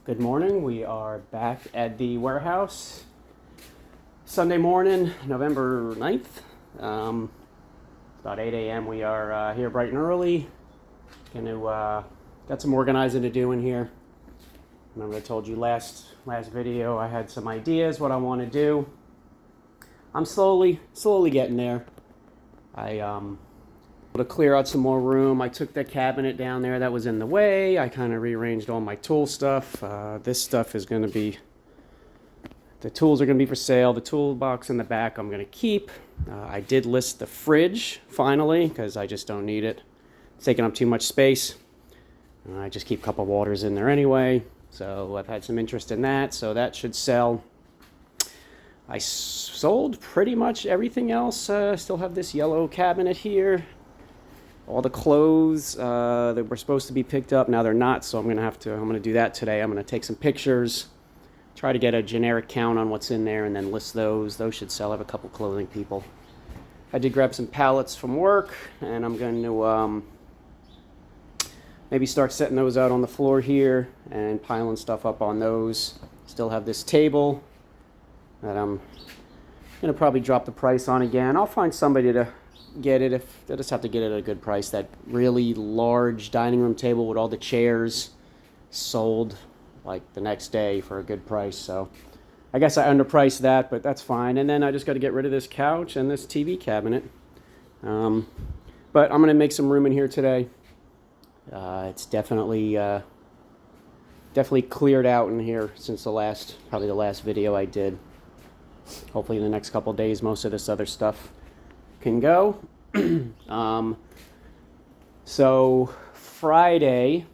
Good morning. We are back at the warehouse. Sunday morning, November 9th. About 8 a.m. We are here bright and early. Got some organizing to do in here. Remember I told you last video I had some ideas what I want to do. I'm slowly getting there. To clear out some more room. I took that cabinet down there that was in the way. I kind of rearranged all my tool stuff. This stuff is going to be, the tools are going to be for sale. The toolbox in the back I'm going to keep. I did list the fridge finally because I just don't need it. It's taking up too much space. I just keep a couple waters in there anyway. So I've had some interest in that, so that should sell. I sold pretty much everything else. Still have this yellow cabinet here. All the clothes that were supposed to be picked up, now they're not, so I'm gonna do that today. I'm gonna take some pictures, try to get a generic count on what's in there, and then list those. Those should sell. I have a couple clothing people. I did grab some pallets from work, and I'm going to maybe start setting those out on the floor here and piling stuff up on those. Still have this table that I'm gonna probably drop the price on again. I'll find somebody to get it. If they just have to get it at a good price. That really large dining room table with all the chairs sold like the next day for a good price, so I guess I underpriced that, but that's fine. And then I just got to get rid of this couch and this TV cabinet, but I'm gonna make some room in here today. It's definitely cleared out in here since probably the last video I did. Hopefully in the next couple days most of this other stuff can go. So Friday,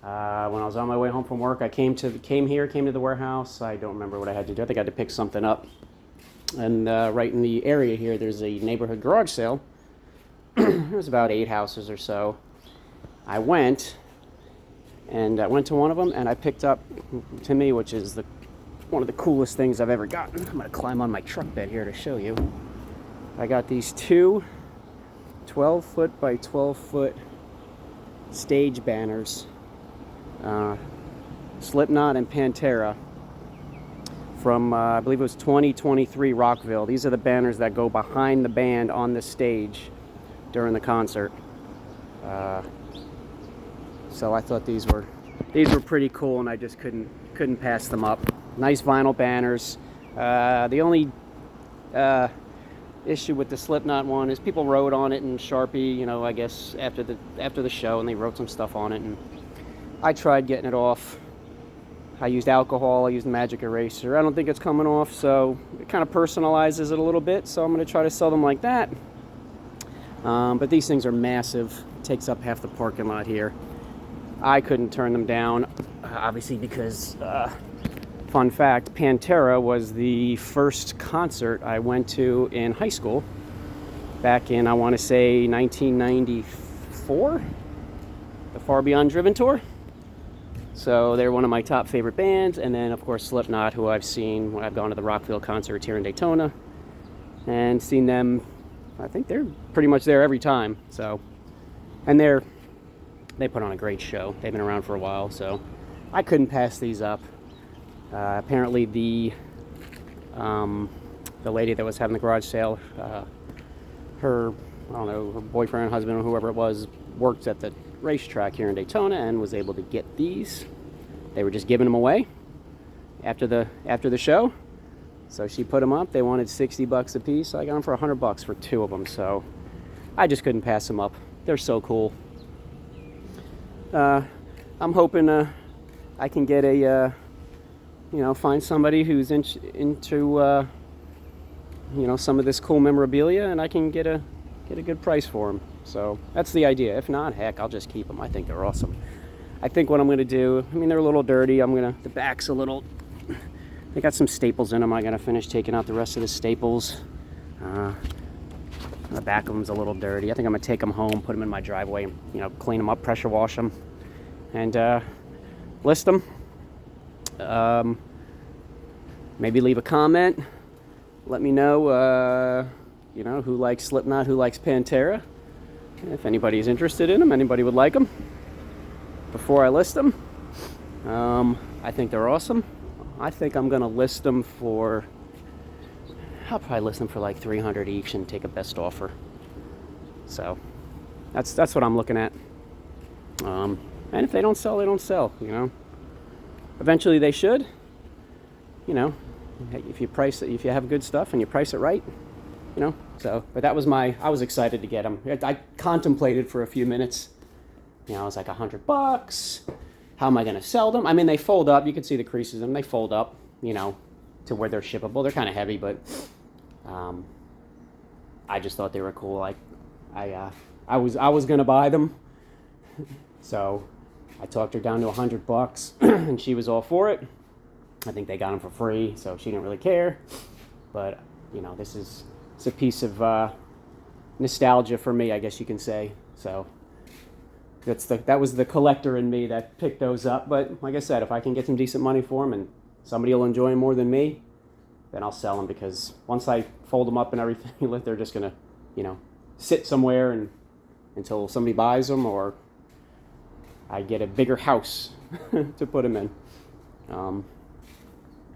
when I was on my way home from work, I came to the warehouse. I don't remember what I had to do. I think I had to pick something up. And right in the area here, there's a neighborhood garage sale. There's about 8 houses or so. I went to one of them, and I picked up, to me, which is one of the coolest things I've ever gotten. I'm going to climb on my truck bed here to show you. I got these two 12-foot by 12-foot stage banners, Slipknot and Pantera, from I believe it was 2023 Rockville. These are the banners that go behind the band on the stage during the concert. So I thought these were pretty cool, and I just couldn't pass them up. Nice vinyl banners. The only issue with the Slipknot one is people wrote on it in Sharpie, I guess after the show, and they wrote some stuff on it, and I tried getting it off. I used alcohol, I used magic eraser. I don't think it's coming off, so it kind of personalizes it a little bit, so I'm going to try to sell them like that. But these things are massive. It takes up half the parking lot here. I couldn't turn them down, obviously, because fun fact, Pantera was the first concert I went to in high school back in, I want to say, 1994, the Far Beyond Driven tour. So they're one of my top favorite bands. And then, of course, Slipknot, who I've seen when I've gone to the Rockville concerts here in Daytona and seen them. I think they're pretty much there every time. So, and they put on a great show. They've been around for a while, so I couldn't pass these up. Apparently the lady that was having the garage sale, her boyfriend, husband, or whoever it was, worked at the racetrack here in Daytona and was able to get these. They were just giving them away after the show, so she put them up. They wanted $60 a piece, so I got them for $100 for 2 of them. So I just couldn't pass them up. They're so cool. I'm hoping I can get find somebody who's into some of this cool memorabilia, and I can get a good price for them. So that's the idea. If not, heck, I'll just keep them. I think they're awesome. I think what I'm going to do, they're a little dirty. The back's a little, they got some staples in them. I got to finish taking out the rest of the staples. The back of them's a little dirty. I think I'm going to take them home, put them in my driveway, clean them up, pressure wash them, and list them. Maybe leave a comment. Let me know, who likes Slipknot, who likes Pantera. If anybody's interested in them, anybody would like them before I list them. I think they're awesome. I think I'm gonna list them for, I'll probably list them for like 300 each and take a best offer. So that's what I'm looking at. And if they don't sell, they don't sell, you know. Eventually they should, you know, if you price it, if you have good stuff and you price it right, you know. So, but that was I was excited to get them. I contemplated for a few minutes. You know, I was like $100. How am I going to sell them? I mean, they fold up. You can see the creases in them. They fold up, you know, to where they're shippable. They're kind of heavy, but I just thought they were cool. I was going to buy them, so I talked her down to $100, and she was all for it. I think they got them for free, so she didn't really care. But you know, it's a piece of nostalgia for me, I guess you can say. So. That was the collector in me that picked those up. But like I said, if I can get some decent money for them and somebody will enjoy them more than me, then I'll sell them, because once I fold them up and everything, they're just gonna, you know, sit somewhere and until somebody buys them or I get a bigger house to put them in.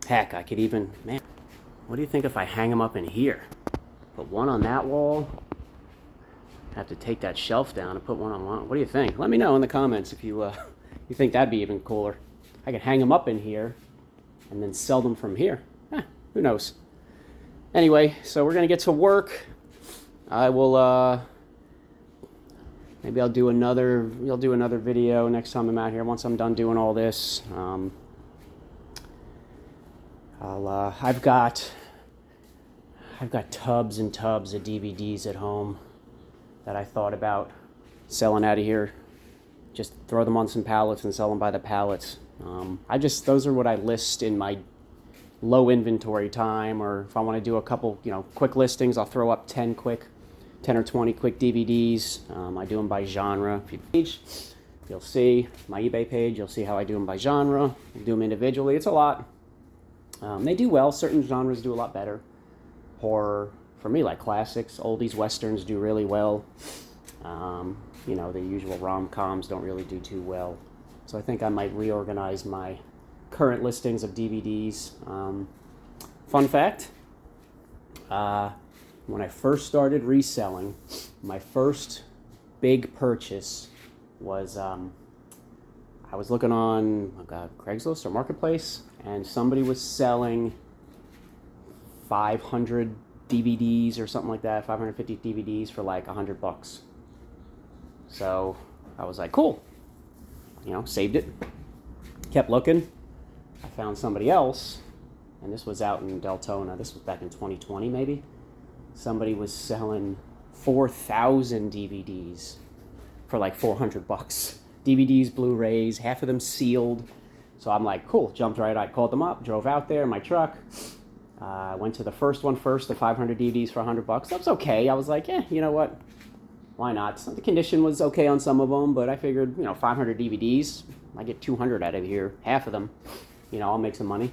Heck, I could even, man, what do you think if I hang them up in here? Put one on that wall. Have to take that shelf down and put one on one. What do you think? Let me know in the comments if you you think that'd be even cooler. I could hang them up in here and then sell them from here. Who knows? Anyway, so we're gonna get to work. I will maybe I'll do another video next time I'm out here once I'm done doing all this. I've got tubs and tubs of DVDs at home that I thought about selling out of here. Just throw them on some pallets and sell them by the pallets. Those are what I list in my low inventory time, or if I want to do a couple, you know, quick listings, I'll throw up 10 or 20 quick DVDs. I do them by genre. You'll see my eBay page, you'll see how I do them by genre. I do them individually. It's a lot. They do well. Certain genres do a lot better. Horror, for me, like classics, oldies, westerns do really well. You know, the usual rom-coms don't really do too well. So I think I might reorganize my current listings of DVDs. Fun fact, when I first started reselling, my first big purchase was, I was looking on Craigslist or Marketplace, and somebody was selling 500 DVDs or something like that, 550 DVDs for like $100. So I was like, cool, you know, saved it, kept looking. I found somebody else, and this was out in Deltona. This was back in 2020, maybe. Somebody was selling 4,000 DVDs for like $400. DVDs, Blu-rays, half of them sealed. So I'm like, cool, jumped right. I called them up, drove out there in my truck. Went to the first one first, the 500 DVDs for $100. That was okay. I was like, you know what? Why not? So the condition was okay on some of them, but I figured, you know, 500 DVDs, I get 200 out of here, half of them, you know, I'll make some money.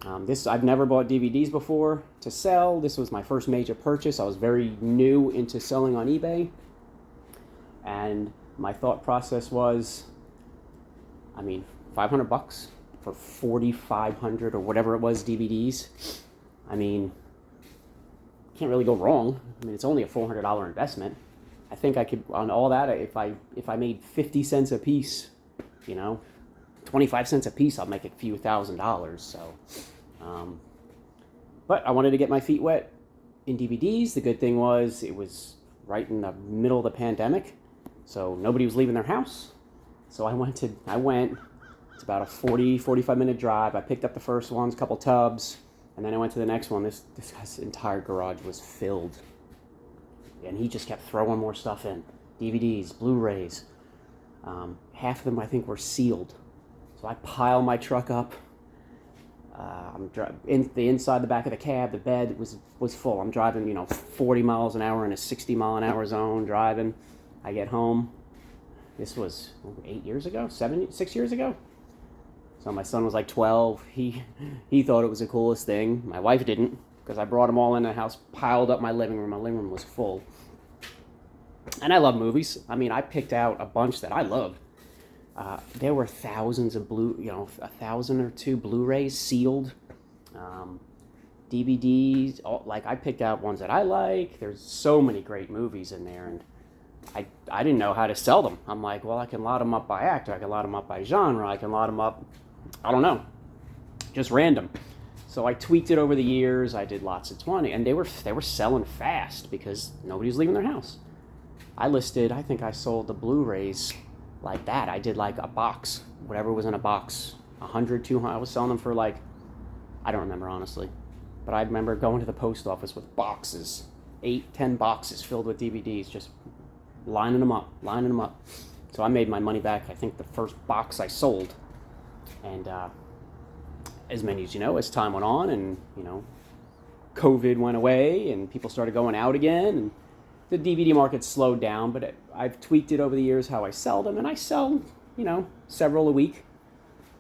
I've never bought DVDs before to sell. This was my first major purchase. I was very new into selling on eBay. And my thought process was, I mean, $500 for 4,500 or whatever it was DVDs. I mean, can't really go wrong. I mean, it's only a $400 investment. I think I could, on all that, if I made 50 cents a piece, you know, 25 cents a piece, I'll make a few $1,000s. So, but I wanted to get my feet wet in DVDs. The good thing was it was right in the middle of the pandemic, so nobody was leaving their house. So I went. It's about a 45 minute drive. I picked up the first ones, a couple tubs, and then I went to the next one. This guy's entire garage was filled, and he just kept throwing more stuff in. DVDs, Blu-rays. Half of them I think were sealed. So I pile my truck up. I'm in the inside, the back of the cab, the bed was full. I'm driving, you know, 40 miles an hour in a 60 mile an hour zone driving. I get home. This was 6 years ago. So my son was like 12. He thought it was the coolest thing. My wife didn't, because I brought them all in the house, piled up my living room. My living room was full. And I love movies. I mean, I picked out a bunch that I loved. There were thousands of 1,000 or two Blu-rays sealed, DVDs. Like, I picked out ones that I like. There's so many great movies in there, and I didn't know how to sell them. I'm like, well, I can lot them up by actor, I can lot them up by genre, I can lot them up, I don't know, just random. So I tweaked it over the years. I did lots of 20, and they were selling fast because nobody was leaving their house. I think I sold the Blu-rays like that. I did like a box, whatever was in a box, 100, 200. I was selling them for like, I don't remember honestly, but I remember going to the post office with boxes, 8, 10 boxes filled with DVDs, just lining them up. So I made my money back, I think the first box I sold. And as many as as time went on, and COVID went away and people started going out again, and the DVD market slowed down, but I've tweaked it over the years how I sell them, and I sell several a week.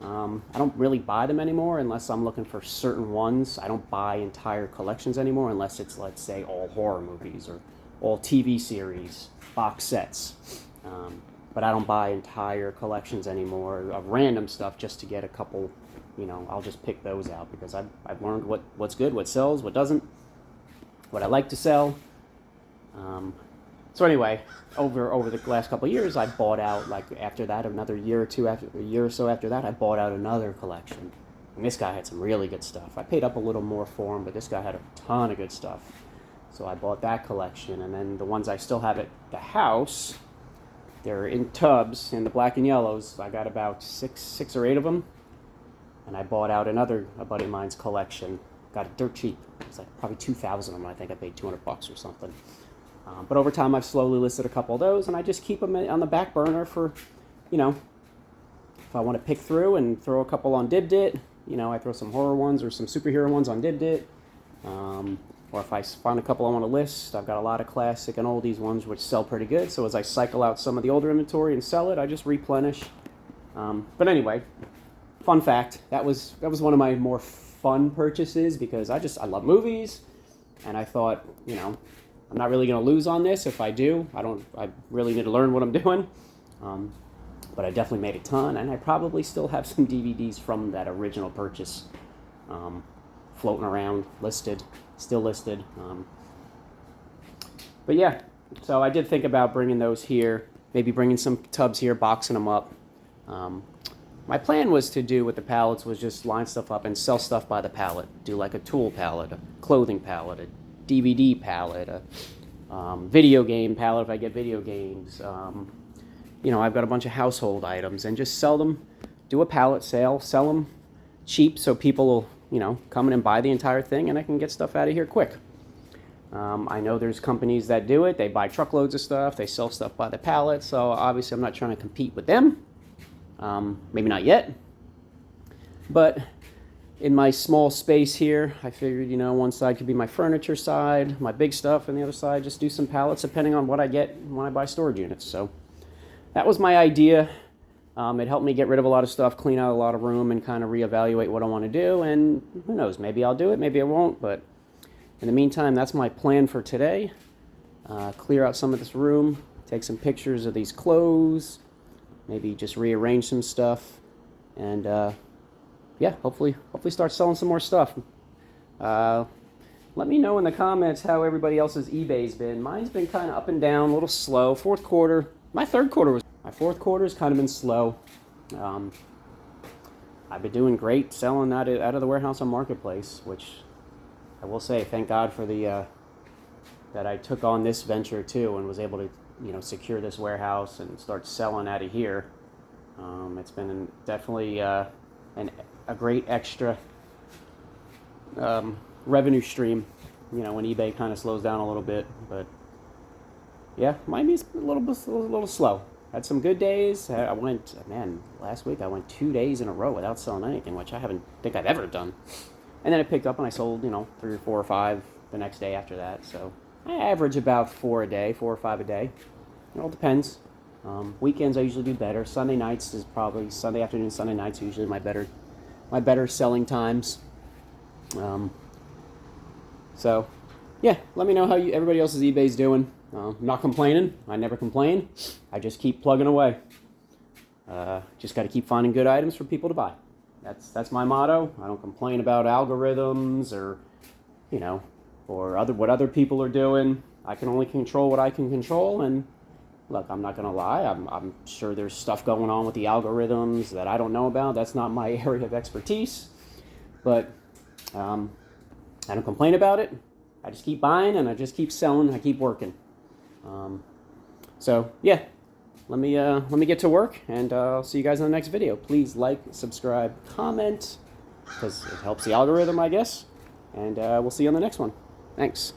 I don't really buy them anymore unless I'm looking for certain ones. I don't buy entire collections anymore unless it's, let's say, all horror movies or all TV series, box sets. But I don't buy entire collections anymore of random stuff just to get a couple. I'll just pick those out because I've learned what's good, what sells, what doesn't, what I like to sell. So anyway, over the last couple of years, I bought out, like after that, a year or so after that, I bought out another collection. And this guy had some really good stuff. I paid up a little more for him, but this guy had a ton of good stuff. So I bought that collection, and then the ones I still have at the house, they're in tubs, in the black and yellows. I got about six or eight of them. And I bought out a buddy of mine's collection. Got it dirt cheap. It's like probably 2,000 of them. I think I paid $200 or something. But over time, I've slowly listed a couple of those, and I just keep them on the back burner for, if I want to pick through and throw a couple on Dibdit. I throw some horror ones or some superhero ones on Dibdit. Or if I find a couple I want to list, I've got a lot of classic and oldies ones which sell pretty good. So as I cycle out some of the older inventory and sell it, I just replenish. But anyway. Fun fact, that was one of my more fun purchases because I love movies, and I thought, I'm not really going to lose on this. If I do, I really need to learn what I'm doing. But I definitely made a ton, and I probably still have some DVDs from that original purchase floating around, still listed. But yeah, so I did think about bringing those here, maybe bringing some tubs here, boxing them up. My plan was to do with the pallets was just line stuff up and sell stuff by the pallet. Do like a tool pallet, a clothing pallet, a DVD pallet, a video game pallet if I get video games. I've got a bunch of household items and just sell them, do a pallet sale, sell them cheap so people will, come in and buy the entire thing and I can get stuff out of here quick. I know there's companies that do it. They buy truckloads of stuff. They sell stuff by the pallet. So obviously I'm not trying to compete with them. Maybe not yet, but in my small space here, I figured, one side could be my furniture side, my big stuff, and the other side just do some pallets depending on what I get when I buy storage units. So that was my idea. It helped me get rid of a lot of stuff, clean out a lot of room, and kind of reevaluate what I want to do. And who knows, maybe I'll do it, maybe I won't. But in the meantime, that's my plan for today. Clear out some of this room, take some pictures of these clothes, maybe just rearrange some stuff, and hopefully start selling some more stuff. Let me know in the comments how everybody else's eBay's been. Mine's been kind of up and down, a little slow. My fourth quarter's kind of been slow. I've been doing great selling out of the warehouse on Marketplace, which I will say, thank God for that I took on this venture too and was able to secure this warehouse and start selling out of here. It's been definitely a great extra revenue stream, when eBay kind of slows down a little bit. But yeah, Miami's a little slow. Had some good days. Last week I went 2 days in a row without selling anything, which I think I've ever done. And then it picked up and I sold, 3 or 4 or 5 the next day after that. So I average about 4 or 5 a day. It all depends. Weekends I usually do better. Sunday nights is probably Sunday afternoon, Sunday nights are usually my better selling times. So yeah, let me know how everybody else's eBay's doing. I'm not complaining. I never complain. I just keep plugging away. Just got to keep finding good items for people to buy. That's my motto. I don't complain about algorithms or, you know, or what other people are doing. I can only control what I can control. And look, I'm not gonna lie. I'm sure there's stuff going on with the algorithms that I don't know about. That's not my area of expertise. But I don't complain about it. I just keep buying and I just keep selling. I keep working. So yeah, let me get to work, and I'll see you guys in the next video. Please like, subscribe, comment, because it helps the algorithm, I guess. And we'll see you on the next one. Thanks.